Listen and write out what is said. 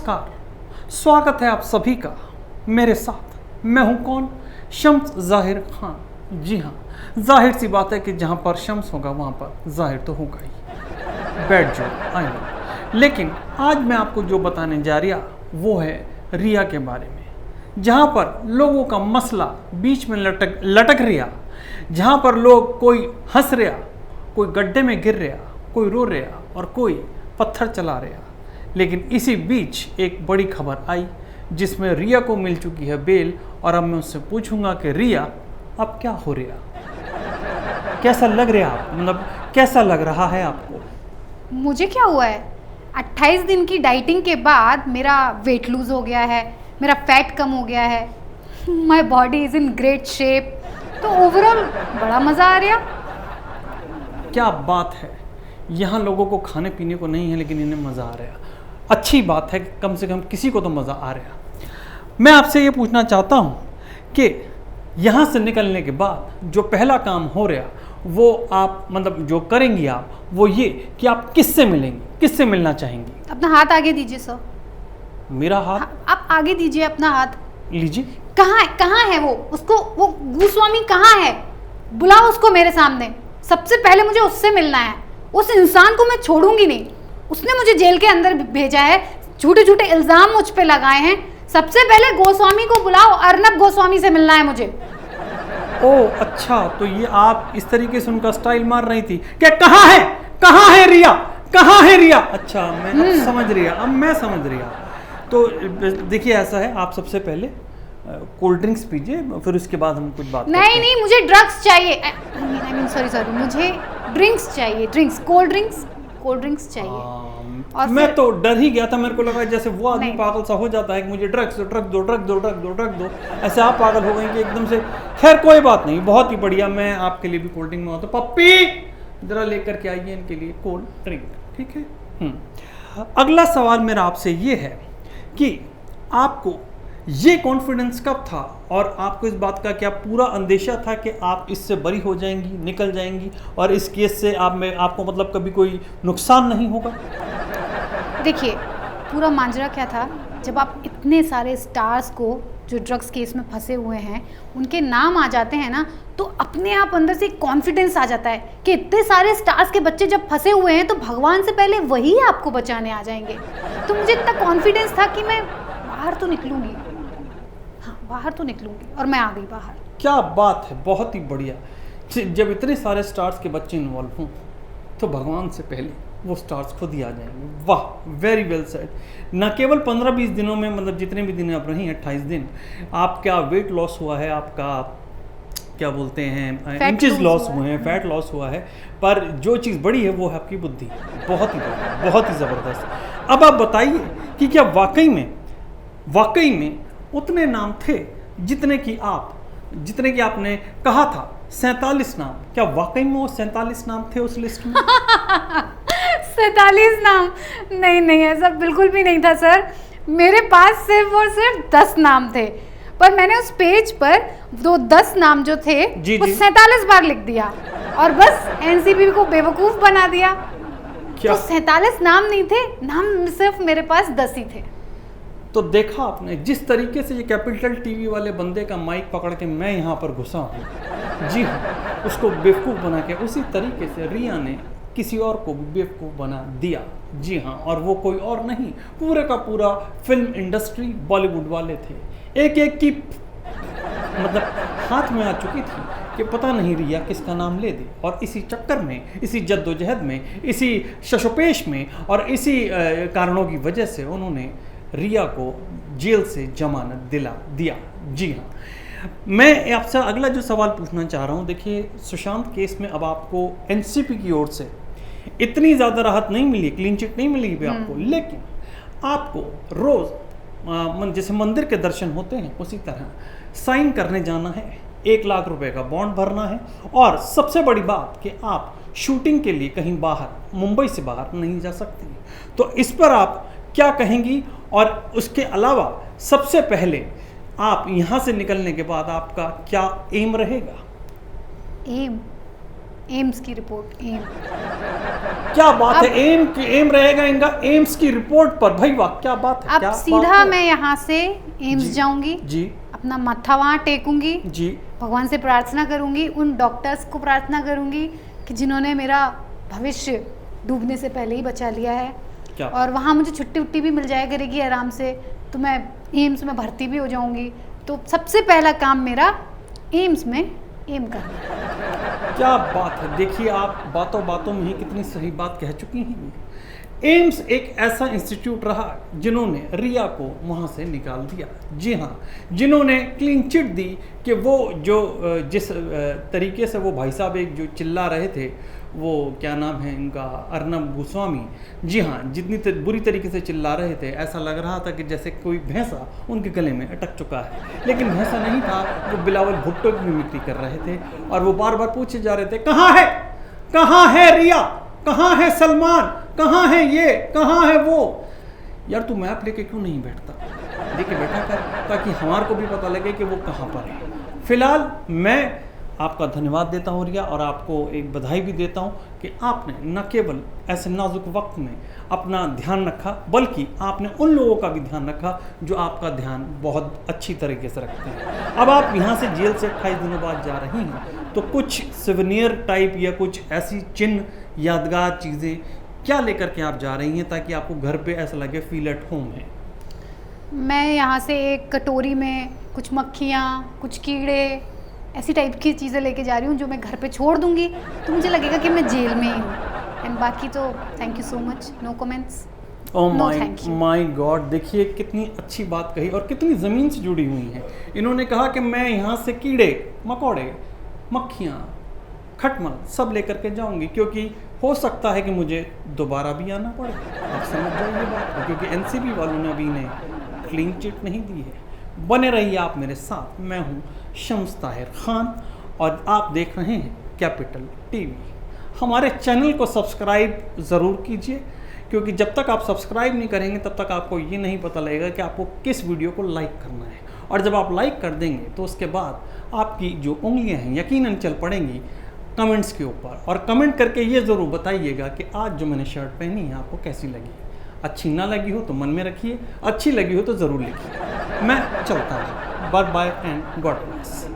नमस्कार, स्वागत है आप सभी का मेरे साथ। मैं हूं कौन? शम्स ज़ाहिर खान। जी हाँ, जाहिर सी बात है कि जहां पर शम्स होगा वहां पर ज़ाहिर तो होगा ही। बैठ जाओ, आई नो। लेकिन आज मैं आपको जो बताने जा रहा वो है रिया के बारे में, जहां पर लोगों का मसला बीच में लटक रहा, जहां पर लोग कोई हंस रहा, कोई गड्ढे में गिर रहा, कोई रो रहा और कोई पत्थर चला रहा। लेकिन इसी बीच एक बड़ी खबर आई जिसमें रिया को मिल चुकी है बेल, और अब मैं उससे पूछूंगा कि रिया अब क्या हो रहा, कैसा लग रहा आप, मतलब कैसा लग रहा है आपको? मुझे क्या हुआ है? 28 दिन की डाइटिंग के बाद मेरा वेट लूज हो गया है, मेरा फैट कम हो गया है, my body is in great shape, तो ओवरऑल बड़ा मज़ा आ रहा। क्या बात है, यहाँ लोगों को खाने पीने को नहीं है लेकिन इन्हें मज़ा आ रहा। अच्छी बात है कि कम से कम किसी को तो मज़ा आ रहा। मैं आपसे ये पूछना चाहता हूँ कि यहाँ से निकलने के बाद जो पहला काम हो रहा वो आप मतलब जो करेंगी आप, वो ये कि आप किससे मिलेंगी, किससे मिलना चाहेंगी? अपना हाथ आगे दीजिए सर। मेरा हाथ? आप आगे दीजिए अपना हाथ। लीजिए। कहाँ है वो? उसको, वो गोस्वामी कहाँ है? बुलाओ उसको मेरे सामने। सबसे पहले मुझे उससे मिलना है। उस इंसान को मैं छोड़ूंगी नहीं। उसने मुझे जेल के अंदर भेजा है, झूठे झूठे इल्जाम मुझ पे लगाए हैं। सबसे पहले गोस्वामी को बुलाओ, अर्नब गोस्वामी से मिलना है मुझे। ओह अच्छा, तो ये आप इस तरीके से उनका स्टाइल मार रही थी क्या? कहाँ है रिया, कहाँ है रिया? अच्छा, मैं अब समझ रहा, अब मैं समझ रहा। तो देखिए ऐसा है, आप सबसे पहले कोल्ड ड्रिंक्स पीजिए, फिर उसके बाद हम कुछ बात करते हैं। नहीं, मुझे ड्रग्स चाहिए। सॉरी, मुझे ड्रिंक्स चाहिए, कोल्ड ड्रिंक्स चाहिए। और मैं तो डर ही गया था, मेरे को लगा जैसे वो आदमी पागल सा हो जाता है कि मुझे ड्रग्स दो, ऐसे आप पागल हो गए कि एकदम से। खैर कोई बात नहीं, बहुत ही बढ़िया। मैं आपके लिए भी कोल्ड ड्रिंक मंगाता हूँ। पप्पी जरा लेकर के आइए इनके लिए कोल्ड ड्रिंक, ठीक है? अगला सवाल मेरा आपसे ये है कि आपको ये कॉन्फिडेंस कब था और आपको इस बात का क्या पूरा अंदेशा था कि आप इससे बरी हो जाएंगी, निकल जाएंगी और इस केस से आपको मतलब कभी कोई नुकसान नहीं होगा? देखिए, पूरा मांजरा क्या था, जब आप इतने सारे स्टार्स को जो ड्रग्स केस में फंसे हुए हैं उनके नाम आ जाते हैं ना, तो अपने आप अंदर से कॉन्फिडेंस आ जाता है कि इतने सारे स्टार्स के बच्चे जब फंसे हुए हैं तो भगवान से पहले वही आपको बचाने आ जाएंगे। तो मुझे इतना कॉन्फिडेंस था कि मैं बाहर तो निकलूंगी, हाँ बाहर तो निकलूंगी, और मैं आ गई बाहर। क्या बात है, बहुत ही बढ़िया। जब इतने सारे स्टार्स के बच्चे इन्वॉल्व हों तो भगवान से पहले वो स्टार्स खुद ही आ जाएंगे। वाह, वेरी वेल सेड। न केवल 15-20 दिनों में, मतलब जितने भी दिन आप रही 28 दिन, आपका वेट लॉस हुआ है, आपका क्या बोलते हैं इंचेस लॉस हुए हैं, फैट लॉस हुआ है, पर जो चीज़ बड़ी है वो है आपकी बुद्धि। बहुत ही बढ़िया, बहुत ही ज़बरदस्त। अब आप बताइए कि क्या वाकई में उतने नाम थे जितने कि आपने कहा था 47 नाम, क्या वाकई में वो 47 नाम थे उस लिस्ट में? 47 नाम? नहीं, ऐसा बिल्कुल भी नहीं था सर। मेरे पास सिर्फ और सिर्फ 10 नाम थे, पर मैंने उस पेज पर 10 नाम जो थे वो 47 बार लिख दिया और बस एनसीबी को बेवकूफ़ बना दिया। क्या? तो 47 नाम नहीं थे, नाम सिर्फ मेरे पास 10 ही थे। तो देखा आपने जिस तरीके से ये कैपिटल टीवी वाले बंदे का माइक पकड़ के मैं यहाँ पर घुसा हूँ, जी हाँ, उसको बेवकूफ़ बना के उसी तरीके से रिया ने किसी और को भी बेवकूफ़ बना दिया। जी हाँ, और वो कोई और नहीं, पूरे का पूरा फिल्म इंडस्ट्री, बॉलीवुड वाले थे। एक की मतलब हाथ में आ चुकी थी कि पता नहीं रिया किसका नाम ले दे, और इसी चक्कर में, इसी जद्दोजहद में, इसी शशोपेश में और इसी कारणों की वजह से उन्होंने रिया को जेल से जमानत दिला दिया। जी हाँ, मैं आपसे अगला जो सवाल पूछना चाह रहा हूँ, देखिए सुशांत केस में अब आपको एनसीपी की ओर से इतनी ज़्यादा राहत नहीं मिली, क्लीन चिट नहीं मिलेगी आपको, लेकिन आपको रोज़ जैसे मंदिर के दर्शन होते हैं उसी तरह साइन करने जाना है, 1 लाख रुपए का बॉन्ड भरना है, और सबसे बड़ी बात कि आप शूटिंग के लिए कहीं बाहर, मुंबई से बाहर नहीं जा सकती। तो इस पर आप क्या कहेंगी? और उसके अलावा सबसे पहले आप यहाँ से निकलने के बाद आपका क्या एम रहेगा? एम? एम्स की रिपोर्ट। एम क्या बात अब- है, एम रहेगा इनका एम्स की रिपोर्ट पर। भाई वाह, क्या बात है, अब क्या सीधा बात है। मैं यहाँ से एम्स जी, जाऊंगी, जी अपना मत्था वहाँ टेकूंगी, जी। भगवान से प्रार्थना करूंगी, उन डॉक्टर्स को प्रार्थना करूंगी कि जिन्होंने मेरा भविष्य डूबने से पहले ही बचा लिया है। क्या? और वहाँ मुझे छुट्टी उट्टी भी मिल जाया करेगी आराम से, तो मैं एम्स में भर्ती भी हो जाऊंगी। तो सबसे पहला काम मेरा एम्स में एम करना है। क्या बात है, देखिए आप बातों बातों में ही कितनी सही बात कह चुकी हैं। एम्स एक ऐसा इंस्टीट्यूट रहा जिन्होंने रिया को वहाँ से निकाल दिया। जी हाँ, जिन्होंने क्लीन चिट दी कि वो जो जिस तरीके से वो भाई साहब एक जो चिल्ला रहे थे, वो क्या नाम है इनका, अर्नब गोस्वामी। जी हाँ, जितनी बुरी तरीके से चिल्ला रहे थे, ऐसा लग रहा था कि जैसे कोई भैंसा उनके गले में अटक चुका है। लेकिन भैंसा नहीं था, वो बिलावल भुट्टो की मिमिक्री कर रहे थे और वो बार बार पूछे जा रहे थे, कहाँ है रिया, कहाँ है सलमान, कहाँ है ये, कहाँ है वो। यार तू मैप लेके क्यों नहीं बैठता, लेके बैठा कर, ताकि हमारे को भी पता लगे कि वो कहाँ पर है। फिलहाल मैं आपका धन्यवाद देता हूँ रिया, और आपको एक बधाई भी देता हूँ कि आपने न केवल ऐसे नाजुक वक्त में अपना ध्यान रखा, बल्कि आपने उन लोगों का भी ध्यान रखा जो आपका ध्यान बहुत अच्छी तरीके से रखते हैं। अब आप यहाँ से जेल से 28 दिनों बाद जा रही हैं, तो कुछ सिवेनियर टाइप या कुछ ऐसी चिन्ह, यादगार चीज़ें क्या लेकर के आप जा रही हैं, ताकि आपको घर पे ऐसा लगे फील एट होम है? मैं यहाँ से एक कटोरी में कुछ मक्खियाँ, कुछ कीड़े, ऐसी टाइप की चीज़ें लेके जा रही हूँ जो मैं घर पे छोड़ दूँगी, तो मुझे लगेगा कि मैं जेल में ही हूँ। एंड बाकी तो thank you so much, no comments. Oh No, thank you. My God, देखिए कितनी अच्छी बात कही और कितनी ज़मीन से जुड़ी हुई हैं। इन्होंने कहा कि मैं यहाँ से कीड़े मकोड़े, मक्खियाँ, खटमल सब लेकर के जाऊंगी, क्योंकि हो सकता है कि मुझे दोबारा भी आना पड़े। आप समझ जाइए बात को, क्योंकि एनसीबी वालों ने अभी इन्हें क्लीन चिट नहीं दी है। बने रहिए आप मेरे साथ, मैं हूँ शम्स ताहिर खान और आप देख रहे हैं कैपिटल टीवी। हमारे चैनल को सब्सक्राइब ज़रूर कीजिए, क्योंकि जब तक आप सब्सक्राइब नहीं करेंगे तब तक आपको ये नहीं पता लगेगा कि आपको किस वीडियो को लाइक करना है। और जब आप लाइक कर देंगे तो उसके बाद आपकी जो उंगलियां हैं यकीनन चल पड़ेंगी कमेंट्स के ऊपर, और कमेंट करके ये ज़रूर बताइएगा कि आज जो मैंने शर्ट पहनी है आपको कैसी लगी। अच्छी ना लगी हो तो मन में रखिए, अच्छी लगी हो तो ज़रूर लिखिए। मैं चलता हूँ, bye bye and God bless.